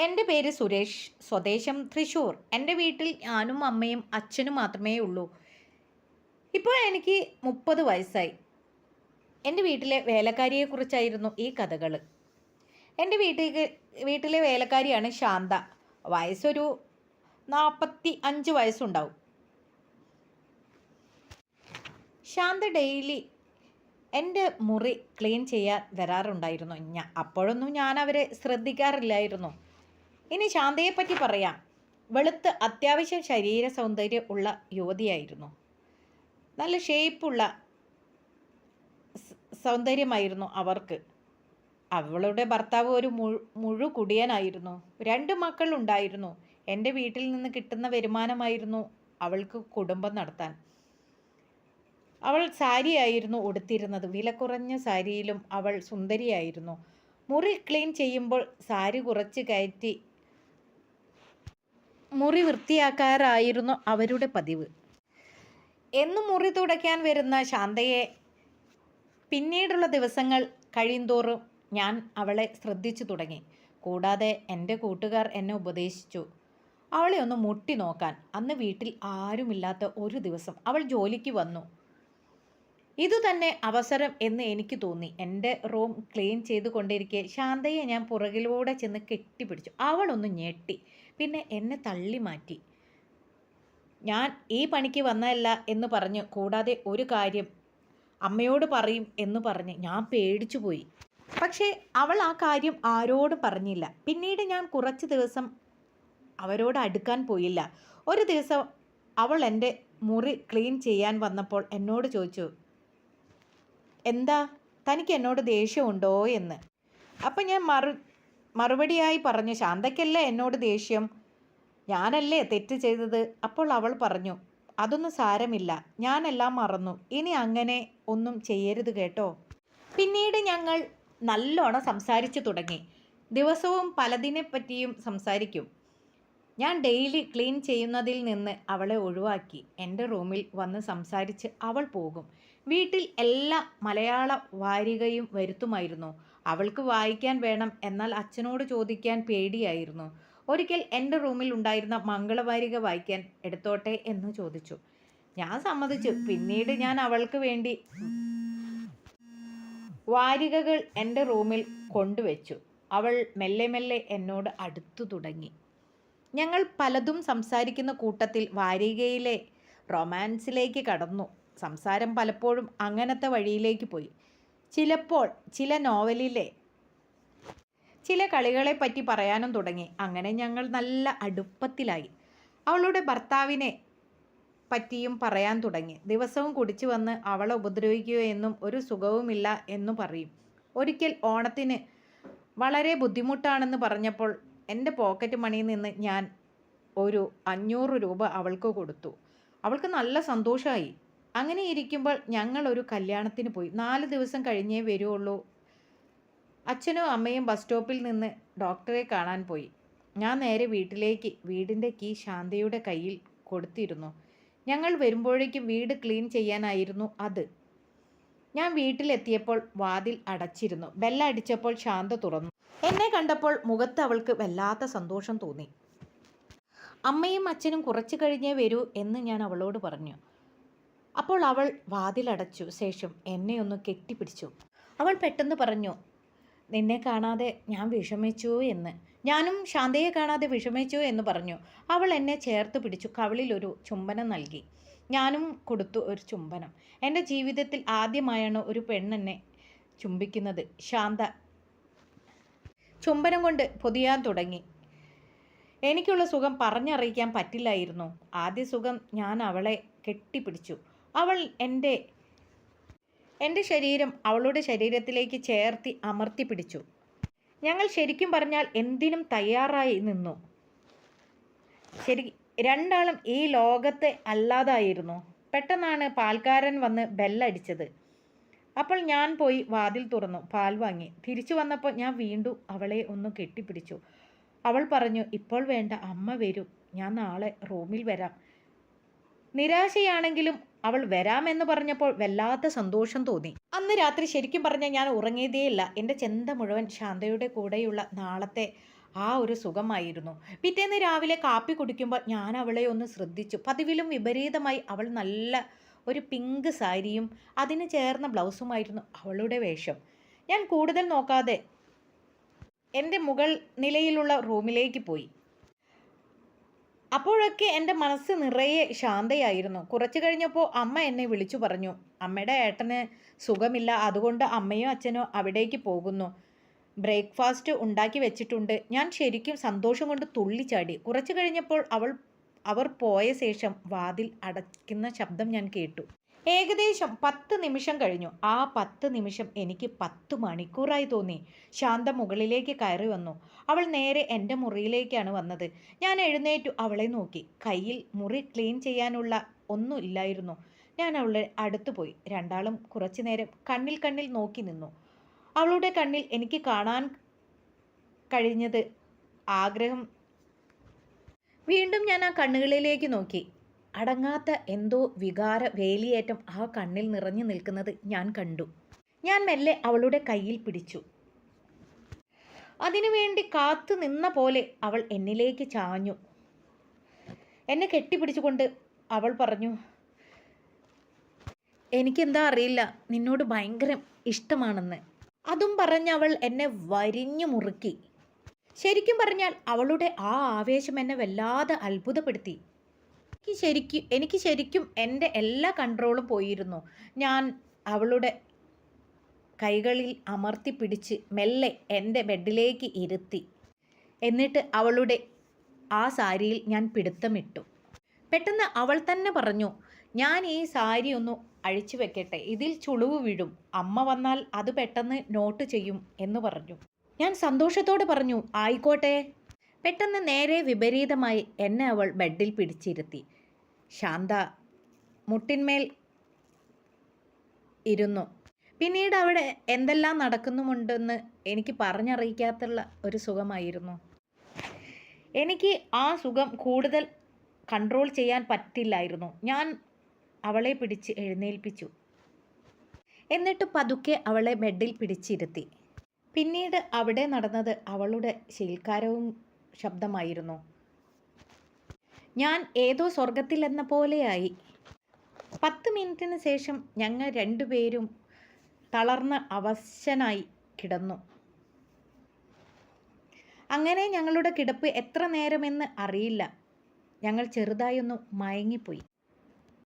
എൻ്റെ പേര് സുരേഷ്, സ്വദേശം തൃശ്ശൂർ. എൻ്റെ വീട്ടിൽ ഞാനും അമ്മയും അച്ഛനും മാത്രമേ ഉള്ളൂ. ഇപ്പോൾ എനിക്ക് 30 വയസ്സായി. എൻ്റെ വീട്ടിലെ വേലക്കാരിയെക്കുറിച്ചായിരുന്നു ഈ കഥകൾ. എൻ്റെ വീട്ടിലെ വേലക്കാരിയാണ് ശാന്ത. വയസ്സൊരു 45 വയസ്സുണ്ടാവും. ശാന്ത ഡെയിലി എൻ്റെ മുറി ക്ലീൻ ചെയ്യാൻ വരാറുണ്ടായിരുന്നു. അപ്പോഴൊന്നും ഞാൻ അവരെ ശ്രദ്ധിക്കാറില്ലായിരുന്നു. ഇനി ശാന്തയെപ്പറ്റി പറയാം. വെളുത്ത് അത്യാവശ്യം ശരീര സൗന്ദര്യം ഉള്ള യുവതിയായിരുന്നു. നല്ല ഷേപ്പുള്ള സൗന്ദര്യമായിരുന്നു അവർക്ക്. അവളുടെ ഭർത്താവ് ഒരു മുഴുകുടിയനായിരുന്നു. 2 മക്കളുണ്ടായിരുന്നു. എൻ്റെ വീട്ടിൽ നിന്ന് കിട്ടുന്ന വരുമാനമായിരുന്നു അവൾക്ക് കുടുംബം നടത്താൻ. അവൾ സാരിയായിരുന്നു ഉടുത്തിരുന്നത്. വില കുറഞ്ഞ സാരിയിലും അവൾ സുന്ദരിയായിരുന്നു. മുറി ക്ലീൻ ചെയ്യുമ്പോൾ സാരി കുറച്ച് കയറ്റി മുറി വൃത്തിയാക്കാറായിരുന്നു അവരുടെ പതിവ്. എന്നും മുറി തുടയ്ക്കാൻ വരുന്ന ശാന്തയെ പിന്നീടുള്ള ദിവസങ്ങൾ കഴിയുന്തോറും ഞാൻ അവളെ ശ്രദ്ധിച്ചു തുടങ്ങി. കൂടാതെ എൻ്റെ കൂട്ടുകാർ എന്നെ ഉപദേശിച്ചു അവളെ ഒന്ന് മുട്ടി നോക്കാൻ. അന്ന് വീട്ടിൽ ആരുമില്ലാത്ത ഒരു ദിവസം അവൾ ജോലിക്ക് വന്നു. ഇതുതന്നെ അവസരം എന്ന് എനിക്ക് തോന്നി. എൻ്റെ റൂം ക്ലീൻ ചെയ്തു കൊണ്ടിരിക്കെ ശാന്തയെ ഞാൻ പുറകിലൂടെ ചെന്ന് കെട്ടിപ്പിടിച്ചു. അവളൊന്ന് ഞെട്ടി, പിന്നെ എന്നെ തള്ളി മാറ്റി. ഞാൻ ഈ പണിക്ക് വന്നതല്ല എന്ന് പറഞ്ഞു. കൂടാതെ ഒരു കാര്യം അമ്മയോട് പറയും എന്ന് പറഞ്ഞ് ഞാൻ പേടിച്ചു പോയി. പക്ഷേ അവൾ ആ കാര്യം ആരോടും പറഞ്ഞില്ല. പിന്നീട് ഞാൻ കുറച്ച് ദിവസം അവരോട് അടുക്കാൻ പോയില്ല. ഒരു ദിവസം അവൾ എൻ്റെ മുറി ക്ലീൻ ചെയ്യാൻ വന്നപ്പോൾ എന്നോട് ചോദിച്ചു, എന്താ തനിക്ക് എന്നോട് ദേഷ്യമുണ്ടോ എന്ന്. അപ്പം ഞാൻ മറുപടിയായി പറഞ്ഞു, ശാന്തയ്ക്കല്ലേ എന്നോട് ദേഷ്യം, ഞാനല്ലേ തെറ്റ് ചെയ്തത്. അപ്പോൾ അവൾ പറഞ്ഞു, അതൊന്നും സാരമില്ല, ഞാനെല്ലാം മറന്നു, ഇനി അങ്ങനെ ഒന്നും ചെയ്യരുത് കേട്ടോ. പിന്നീട് ഞങ്ങൾ നല്ലോണം സംസാരിച്ചു തുടങ്ങി. ദിവസവും പലതിനെ പറ്റിയും സംസാരിക്കും. ഞാൻ ഡെയിലി ക്ലീൻ ചെയ്യുന്നതിൽ നിന്ന് അവളെ ഒഴിവാക്കി. എൻ്റെ റൂമിൽ വന്ന് സംസാരിച്ച് അവൾ പോകും. വീട്ടിൽ എല്ലാ മലയാള വാരികയും വരുത്തുമായിരുന്നു. അവൾക്ക് വായിക്കാൻ വേണം, എന്നാൽ അച്ഛനോട് ചോദിക്കാൻ പേടിയായിരുന്നു. ഒരിക്കൽ എൻ്റെ റൂമിൽ ഉണ്ടായിരുന്ന മംഗളവാരിക വായിക്കാൻ എടുത്തോട്ടെ എന്ന് ചോദിച്ചു. ഞാൻ സമ്മതിച്ചു. പിന്നീട് ഞാൻ അവൾക്ക് വേണ്ടി വാരികകൾ എൻ്റെ റൂമിൽ കൊണ്ടുവച്ചു. അവൾ മെല്ലെ മെല്ലെ എന്നോട് അടുത്തു തുടങ്ങി. ഞങ്ങൾ പലതും സംസാരിക്കുന്ന കൂട്ടത്തിൽ വാരികയിലെ റൊമാൻസിലേക്ക് കടന്നു. സംസാരം പലപ്പോഴും അങ്ങനത്തെ വഴിയിലേക്ക് പോയി. ചിലപ്പോൾ ചില നോവലിലെ ചില കളികളെ പറ്റി പറയാനും തുടങ്ങി. അങ്ങനെ ഞങ്ങൾ നല്ല അടുപ്പത്തിലായി. അവളുടെ ഭർത്താവിനെ പറ്റിയും പറയാൻ തുടങ്ങി. ദിവസവും കുടിച്ചു വന്ന് അവളെ ഉപദ്രവിക്കുക എന്നും ഒരു സുഖവുമില്ല എന്നു പറയും. ഒരിക്കൽ ഓണത്തിന് വളരെ ബുദ്ധിമുട്ടാണെന്ന് പറഞ്ഞപ്പോൾ എൻ്റെ പോക്കറ്റ് മണിയിൽ നിന്ന് ഞാൻ ഒരു 500 രൂപ അവൾക്ക് കൊടുത്തു. അവൾക്ക് നല്ല സന്തോഷമായി. അങ്ങനെ ഇരിക്കുമ്പോൾ ഞങ്ങൾ ഒരു കല്യാണത്തിന് പോയി. 4 ദിവസം കഴിഞ്ഞേ വരുള്ളൂ. അച്ഛനും അമ്മയും ബസ് സ്റ്റോപ്പിൽ നിന്ന് ഡോക്ടറെ കാണാൻ പോയി. ഞാൻ നേരെ വീടിൻ്റെ കീ ശാന്തയുടെ കയ്യിൽ കൊടുത്തിരുന്നു. ഞങ്ങൾ വരുമ്പോഴേക്കും വീട് ക്ലീൻ ചെയ്യാനായിരുന്നു അത്. ഞാൻ വീട്ടിലെത്തിയപ്പോൾ വാതിൽ അടച്ചിരുന്നു. ബെല്ലടിച്ചപ്പോൾ ശാന്ത തുറന്നു. എന്നെ കണ്ടപ്പോൾ മുഖത്ത് അവൾക്ക് വല്ലാത്ത സന്തോഷം തോന്നി. അമ്മയും അച്ഛനും കുറച്ച് കഴിഞ്ഞേ വരൂ എന്ന് ഞാൻ അവളോട് പറഞ്ഞു. അപ്പോൾ അവൾ വാതിലടച്ചു ശേഷം എന്നെ ഒന്ന് കെട്ടിപ്പിടിച്ചു. അവൾ പെട്ടെന്ന് പറഞ്ഞു, നിന്നെ കാണാതെ ഞാൻ വിഷമിച്ചു എന്ന്. ഞാനും ശാന്തയെ കാണാതെ വിഷമിച്ചു എന്ന് പറഞ്ഞു. അവൾ എന്നെ ചേർത്ത് പിടിച്ചു. കവിളിൽ ഒരു ചുംബനം നൽകി. ഞാനും കൊടുത്തു ഒരു ചുംബനം. എൻ്റെ ജീവിതത്തിൽ ആദ്യമായാണ് ഒരു പെണ്ണെന്നെ ചുംബിക്കുന്നത്. ശാന്ത ചുംബനം കൊണ്ട് പൊതിയാൻ തുടങ്ങി. എനിക്കുള്ള സുഖം പറഞ്ഞറിയിക്കാൻ പറ്റില്ലായിരുന്നു. ആദ്യ സുഖം. ഞാൻ അവളെ കെട്ടിപ്പിടിച്ചു. അവൾ എൻ്റെ ശരീരം അവളുടെ ശരീരത്തിലേക്ക് ചേർത്തി അമർത്തി പിടിച്ചു. ഞങ്ങൾ ശരിക്കും പറഞ്ഞാൽ എന്തിനും തയ്യാറായി നിന്നു. രണ്ടാളും ഈ ലോകത്തെ അല്ലാതായിരുന്നു. പെട്ടെന്നാണ് പാൽക്കാരൻ വന്ന് ബെല്ലടിച്ചത്. അപ്പോൾ ഞാൻ പോയി വാതിൽ തുറന്നു പാൽ വാങ്ങി. തിരിച്ചു വന്നപ്പോൾ ഞാൻ വീണ്ടും അവളെ ഒന്ന് കെട്ടിപ്പിടിച്ചു. അവൾ പറഞ്ഞു, ഇപ്പോൾ വേണ്ട, അമ്മ വരും, ഞാൻ നാളെ റൂമിൽ വരാം. നിരാശയാണെങ്കിലും അവൾ വരാമെന്ന് പറഞ്ഞപ്പോൾ വല്ലാത്ത സന്തോഷം തോന്നി. അന്ന് രാത്രി ശരിക്കും പറഞ്ഞാൽ ഞാൻ ഉറങ്ങിയതേയില്ല. എൻ്റെ ചിന്ത മുഴുവൻ ശാന്തയുടെ കൂടെയുള്ള നാളത്തെ ആ ഒരു സുഖമായിരുന്നു. പിറ്റേന്ന് രാവിലെ കാപ്പി കുടിക്കുമ്പോൾ ഞാൻ അവളെ ഒന്ന് ശ്രദ്ധിച്ചു. പതിവിലും വിപരീതമായി അവൾ നല്ല ഒരു പിങ്ക് സാരിയും അതിന് ചേർന്ന ബ്ലൗസുമായിരുന്നു അവളുടെ വേഷം. ഞാൻ കൂടുതൽ നോക്കാതെ എൻ്റെ മുകൾ നിലയിലുള്ള റൂമിലേക്ക് പോയി. അപ്പോഴൊക്കെ എൻ്റെ മനസ്സ് നിറയെ ശാന്തയായിരുന്നു. കുറച്ചു കഴിഞ്ഞപ്പോൾ അമ്മ എന്നെ വിളിച്ചു പറഞ്ഞു, അമ്മയുടെ ഏട്ടന് സുഖമില്ല, അതുകൊണ്ട് അമ്മയോ അച്ഛനോ അവിടേക്ക് പോകുന്നു. ബ്രേക്ക്ഫാസ്റ്റ് ഉണ്ടാക്കി വെച്ചിട്ടുണ്ട്. ഞാൻ ശരിക്കും സന്തോഷം കൊണ്ട് തുള്ളിച്ചാടി. കുറച്ചു കഴിഞ്ഞപ്പോൾ അവർ പോയ ശേഷം വാതിൽ അടയ്ക്കുന്ന ശബ്ദം ഞാൻ കേട്ടു. ഏകദേശം 10 നിമിഷം കഴിഞ്ഞു. ആ 10 നിമിഷം എനിക്ക് 10 മണിക്കൂറായി തോന്നി. ശാന്ത മുകളിലേക്ക് കയറി വന്നു. അവൾ നേരെ എൻ്റെ മുറിയിലേക്കാണ് വന്നത്. ഞാൻ എഴുന്നേറ്റു അവളെ നോക്കി. കയ്യിൽ മുറി ക്ലീൻ ചെയ്യാനുള്ള ഒന്നും ഇല്ലായിരുന്നു. ഞാൻ അവളുടെ അടുത്ത് പോയി. രണ്ടാളും കുറച്ചു നേരം കണ്ണിൽ കണ്ണിൽ നോക്കി നിന്നു. അവളുടെ കണ്ണിൽ എനിക്ക് കാണാൻ കഴിഞ്ഞത് ആഗ്രഹം. വീണ്ടും ഞാൻ ആ കണ്ണുകളിലേക്ക് നോക്കി. അടങ്ങാത്ത എന്തോ വികാര വേലിയേറ്റം ആ കണ്ണിൽ നിറഞ്ഞു നിൽക്കുന്നത് ഞാൻ കണ്ടു. ഞാൻ മെല്ലെ അവളുടെ കയ്യിൽ പിടിച്ചു. അതിനുവേണ്ടി കാത്തു നിന്ന പോലെ അവൾ എന്നിലേക്ക് ചാഞ്ഞു. എന്നെ കെട്ടിപ്പിടിച്ചുകൊണ്ട് അവൾ പറഞ്ഞു, എനിക്കെന്താ അറിയില്ല, നിന്നോട് ഭയങ്കര ഇഷ്ടമാണെന്ന്. അതും പറഞ്ഞ് അവൾ എന്നെ വരിഞ്ഞു മുറുക്കി. ശരിക്കും പറഞ്ഞാൽ അവളുടെ ആ ആവേശം എന്നെ വല്ലാതെ അത്ഭുതപ്പെടുത്തി. എനിക്ക് ശരിക്കും എൻ്റെ എല്ലാ കൺട്രോളും പോയിരുന്നു. ഞാൻ അവളുടെ കൈകളിൽ അമർത്തി പിടിച്ച് മെല്ലെ എൻ്റെ ബെഡിലേക്ക് ഇരുത്തി. എന്നിട്ട് അവളുടെ ആ സാരിയിൽ ഞാൻ പിടുത്തമിട്ടു. പെട്ടെന്ന് അവൾ തന്നെ പറഞ്ഞു, ഞാൻ ഈ സാരി ഒന്ന് അഴിച്ചു വെക്കട്ടെ, ഇതിൽ ചുളിവ് വീഴും, അമ്മ വന്നാൽ അത് പെട്ടെന്ന് നോട്ട് ചെയ്യും എന്ന് പറഞ്ഞു. ഞാൻ സന്തോഷത്തോടെ പറഞ്ഞു, ആയിക്കോട്ടെ. പെട്ടെന്ന് നേരെ വിപരീതമായി എന്നെ അവൾ ബെഡിൽ പിടിച്ചിരുത്തി. ശാന്ത മുട്ടിന്മേൽ ഇരുന്നു. പിന്നീട് അവിടെ എന്തെല്ലാം നടക്കുന്നുമുണ്ടെന്ന് എനിക്ക് പറഞ്ഞറിയിക്കാത്തുള്ള ഒരു സുഖമായിരുന്നു. എനിക്ക് ആ സുഖം കൂടുതൽ കൺട്രോൾ ചെയ്യാൻ പറ്റില്ലായിരുന്നു. ഞാൻ അവളെ പിടിച്ച് എഴുന്നേൽപ്പിച്ചു. എന്നിട്ട് പതുക്കെ അവളെ ബെഡിൽ പിടിച്ചിരുത്തി. പിന്നീട് അവിടെ നടന്നത് അവളുടെ ശീൽക്കാരവും ശബ്ദമായിരുന്നു. ഞാൻ ഏതോ സ്വർഗത്തിലെന്ന പോലെയായി. 10 മിനിറ്റിന് ശേഷം ഞങ്ങൾ രണ്ടുപേരും തളർന്ന് അവശനായി കിടന്നു. അങ്ങനെ ഞങ്ങളുടെ കിടപ്പ് എത്ര നേരമെന്ന് അറിയില്ല. ഞങ്ങൾ ചെറുതായൊന്ന് മയങ്ങിപ്പോയി.